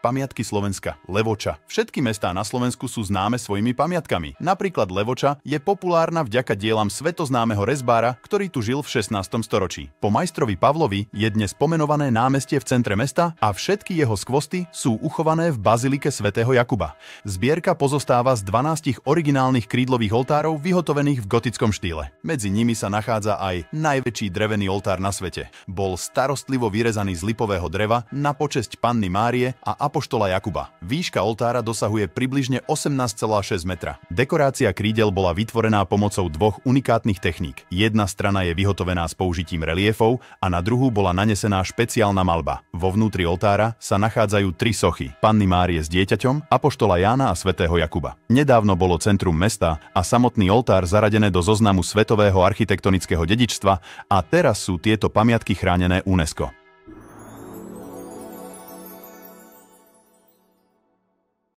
Pamiatky Slovenska. Levoča. Všetky mestá na Slovensku sú známe svojimi pamiatkami. Napríklad Levoča je populárna vďaka dielam svetoznámeho rezbára, ktorý tu žil v 16. storočí. Po majstrovi Pavlovi je dnes pomenované námestie v centre mesta a všetky jeho skvosty sú uchované v bazilike svätého Jakuba. Zbierka pozostáva z 12 originálnych krídlových oltárov vyhotovených v gotickom štýle. Medzi nimi sa nachádza aj najväčší drevený oltár na svete. Bol starostlivo vyrezaný z lipového dreva na počesť Panny Márie a apoštola Jakuba. Výška oltára dosahuje približne 18,6 metra. Dekorácia krídel bola vytvorená pomocou dvoch unikátnych techník. Jedna strana je vyhotovená s použitím reliefov a na druhú bola nanesená špeciálna maľba. Vo vnútri oltára sa nachádzajú tri sochy: Panny Márie s dieťaťom, apoštola Jána a svätého Jakuba. Nedávno bolo centrum mesta a samotný oltár zaradené do zoznamu svetového architektonického dedičstva a teraz sú tieto pamiatky chránené UNESCO.